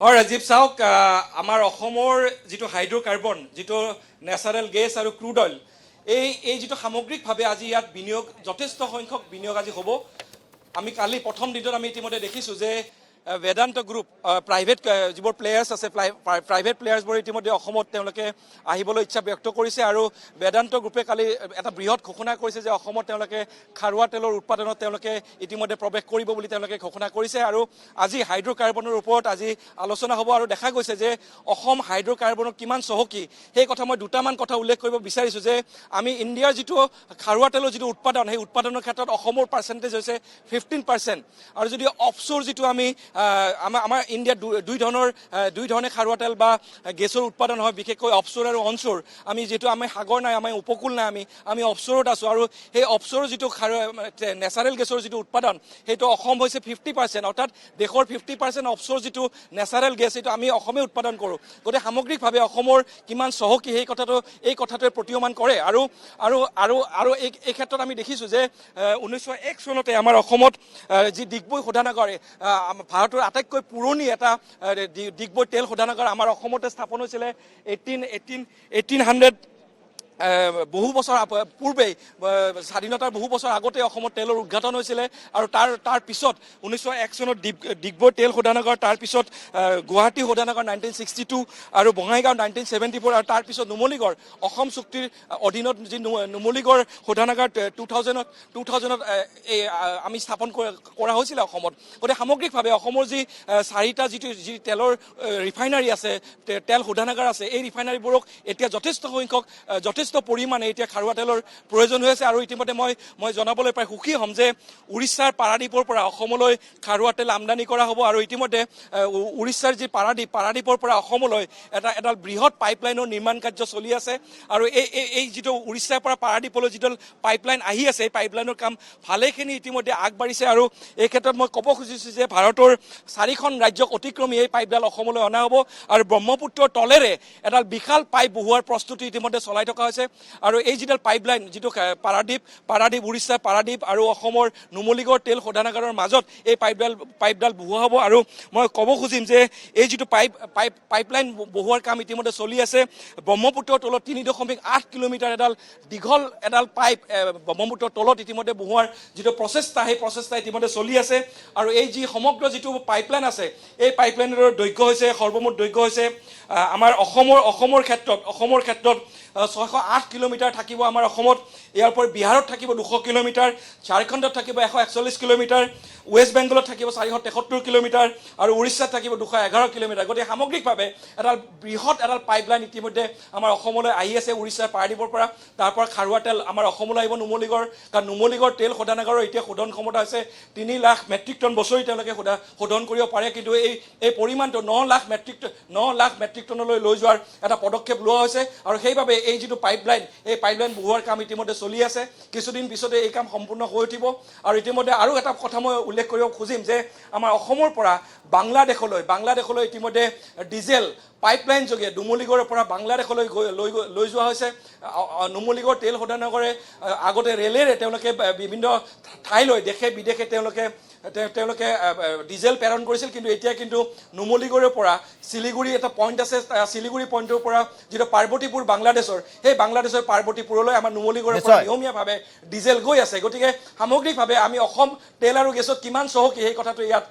হয় ৰাজীৱ চাওক আমাৰ অসমৰ যিটো হাইড্ৰ'কাৰ্বন যিটো নেচাৰেল গেছ আৰু ক্ৰুড অইল এই যিটো সামগ্ৰিকভাৱে আজি ইয়াত বিনিয়োগ যথেষ্ট সংখ্যক বিনিয়োগ আজি হ'ব। আমি কালি প্ৰথম দিনত আমি ইতিমধ্যে দেখিছোঁ যে বেদান্ত গ্ৰুপ প্ৰাইভেট যিবোৰ প্লেয়াৰ্ছ আছে প্ৰাইভেট প্লেয়াৰ্ছবোৰ ইতিমধ্যে অসমত তেওঁলোকে আহিবলৈ ইচ্ছা ব্যক্ত কৰিছে আৰু বেদান্ত গ্ৰুপে কালি এটা বৃহৎ ঘোষণা কৰিছে যে অসমত তেওঁলোকে খাৰুৱা তেলৰ উৎপাদনত তেওঁলোকে ইতিমধ্যে প্ৰৱেশ কৰিব বুলি তেওঁলোকে ঘোষণা কৰিছে আৰু আজি হাইড্ৰ'কাৰ্বনৰ ওপৰত আজি আলোচনা হ'ব আৰু দেখা গৈছে যে অসম হাইড্ৰ'কাৰ্বনত কিমান চহকী সেই কথা মই দুটামান কথা উল্লেখ কৰিব বিচাৰিছোঁ যে আমি ইণ্ডিয়াৰ যিটো খাৰুৱা তেলৰ যিটো উৎপাদন সেই উৎপাদনৰ ক্ষেত্ৰত অসমৰ পাৰ্চেণ্টেজ হৈছে 15% আৰু যদি অফশ্ব'ৰ যিটো আমি আমাৰ ইণ্ডিয়াত দুই ধৰণে খাৰুৱা তেল বা গেছৰ উৎপাদন হয়, বিশেষকৈ অফশ্ব'ৰ আৰু অনশ্ব'ৰ। আমি যিহেতু আমি সাগৰ নাই, আমাৰ উপকূল নাই, আমি অফশ্ব'ৰত আছোঁ আৰু সেই অফশ্ব'ৰ যিটো নেচাৰেল গেছৰ যিটো উৎপাদন সেইটো অসম হৈছে 50%, অৰ্থাৎ দেশৰ 50% অফশ্ব'ৰ যিটো নেচাৰেল গেছ সেইটো আমি অসমে উৎপাদন কৰোঁ। গতিকে সামগ্ৰিকভাৱে অসমৰ কিমান চহকী এই কথাটোৱে প্ৰতীয়মান কৰে আৰু আৰু আৰু আৰু এই ক্ষেত্ৰত আমি দেখিছোঁ যে 1901 চনতে আমাৰ অসমত যি ডিগবৈ শোধনাগাৰ ভাৰতৰ আটাইতকৈ পুৰণি এটা ডিগবৈ তেল শোধনাগাৰ আমাৰ অসমতে স্থাপন হৈছিলে 1800 বহু বছৰ পূৰ্বেই স্বাধীনতাৰ বহু বছৰ আগতে অসমত তেলৰ উদ্ঘাটন হৈছিলে আৰু তাৰ পিছত 1901 চনত ডিগবৈ তেল শোধনাগাৰ, তাৰপিছত গুৱাহাটী শোধনাগাৰ 1962 আৰু বঙাইগাঁও 1974 আৰু তাৰপিছত নুমলীগড় অসম চুক্তিৰ অধীনত যি নুমলীগড় শোধনাগাৰ 2000ত আমি স্থাপন কৰা হৈছিলে অসমত। গতিকে সামগ্ৰিকভাৱে অসমৰ যি চাৰিটা যি তেলৰ ৰিফাইনাৰী আছে, তেল শোধনাগাৰ আছে, এই ৰিফাইনাৰীবোৰক এতিয়া যথেষ্ট পৰিমাণে এতিয়া খাৰুৱা তেলৰ প্ৰয়োজন হৈ আছে আৰু ইতিমধ্যে মই জনাবলৈ পাই সুখী হ'ম যে উৰিষ্যাৰ পাৰাদ্বীপৰ পৰা অসমলৈ খাৰুৱা তেল আমদানি কৰা হ'ব আৰু ইতিমধ্যে উৰিষ্যাৰ যি পাৰাদ্বীপৰ পৰা অসমলৈ এডাল বৃহৎ পাইপলাইনৰ নিৰ্মাণ কাৰ্য চলি আছে আৰু এই যিটো উৰিষ্যাৰ পৰা পাৰাদ্বীপলৈ যিডাল পাইপলাইন আহি আছে, এই পাইপলাইনৰ কাম ভালেখিনি ইতিমধ্যে আগবাঢ়িছে আৰু এই ক্ষেত্ৰত মই ক'ব খুজিছোঁ যে ভাৰতৰ 4খন ৰাজ্যক অতিক্ৰমি এই পাইপডাল অসমলৈ অনা হ'ব আৰু ব্ৰহ্মপুত্ৰৰ তলেৰে এডাল বিশাল পাইপ বহুৱাৰ প্ৰস্তুতি ইতিমধ্যে চলাই থকা হৈছে আৰু এই যিডাল পাইপলাইন যিটো পাৰাদ্বীপ উৰিষ্যা পাৰাদ্বীপ আৰু অসমৰ নুমলীগড় তেল শোধনাগাৰৰ মাজত এই পাইপডাল বহুৱা হ'ব আৰু মই ক'ব খুজিম যে এই যিটো পাইপলাইন বহুৱাৰ কাম ইতিমধ্যে চলি আছে। ব্ৰহ্মপুত্ৰৰ তলত 3.8 কিলোমিটাৰ দীঘল এডাল পাইপ ব্ৰহ্মপুত্ৰৰ তলত ইতিমধ্যে বহুৱাৰ যিটো প্ৰচেষ্টা সেই প্ৰচেষ্টা ইতিমধ্যে চলি আছে আৰু এই যি সমগ্ৰ যিটো পাইপলাইন আছে এই পাইপলাইনৰ দৈৰ্ঘ্য হৈছে সৰ্বমুঠ দৈৰ্ঘ্য হৈছে আমাৰ অসমৰ ক্ষেত্ৰত 608 কিলোমিটাৰ থাকিব আমাৰ অসমত। ইয়াৰ উপৰি বিহাৰত থাকিব 200 কিলোমিটাৰ, ঝাৰখণ্ডত থাকিব 141 কিলোমিটাৰ, ৱেষ্ট বেংগলত থাকিব 473 কিলোমিটাৰ আৰু উৰিষ্যাত থাকিব 211 কিলোমিটাৰ। গতিকে সামগ্ৰিকভাৱে বৃহৎ এডাল পাইপলাইন ইতিমধ্যে আমাৰ অসমলৈ আহি আছে উৰিষ্যাৰ পাৰাদ্বীপৰ পৰা। তাৰ পৰা খাৰুৱা তেল আমাৰ অসমলৈ আহিব নুমলীগড়, কাৰণ নুমলীগড় তেল শোধনাগাৰৰ এতিয়া শোধন ক্ষমতা হৈছে 3 লাখ মেট্ৰিক টন বছৰি তেওঁলোকে শোধন কৰিব পাৰে, কিন্তু এই পৰিমাণটো 9 লাখ মেট্ৰিক টনলৈ লৈ যোৱাৰ এটা পদক্ষেপ লোৱা হৈছে আৰু সেইবাবে এই যিটো পাইপলাইন এই পাইপলাইন বহুৱাৰ কাম ইতিমধ্যে চলি আছে। কিছুদিন পিছতে এই কাম সম্পূৰ্ণ হৈ উঠিব আৰু ইতিমধ্যে আৰু এটা কথা মই উল্লেখ কৰিব খুজিম যে আমাৰ অসমৰ পৰা বাংলাদেশলৈ ইতিমধ্যে ডিজেল পাইপলাইন যোগে নুমলীগড়ৰ পৰা বাংলাদেশলৈ লৈ যোৱা হৈছে। নুমলীগড় তেল শোধনাগাৰে আগতে ৰেলেৰে তেওঁলোকে বিভিন্ন ঠাইলৈ দেশে বিদেশে তেওঁলোকে ডিজেল প্ৰেৰণ কৰিছিল, কিন্তু এতিয়া নুমলীগড়ৰ পৰা শিলিগুৰি এটা পইণ্ট আছে, শিলিগুৰি পইণ্টৰ পৰা যিটো পাৰ্বতীপুৰ বাংলাদেশৰ, সেই বাংলাদেশৰ পাৰ্বতীপুৰলৈ আমাৰ নুমলীগড়ৰ পৰা নিয়মীয়াভাৱে ডিজেল গৈ আছে। গতিকে সামগ্ৰিকভাৱে আমি অসম তেল আৰু গেছত কিমান চহকী সেই কথাটো ইয়াত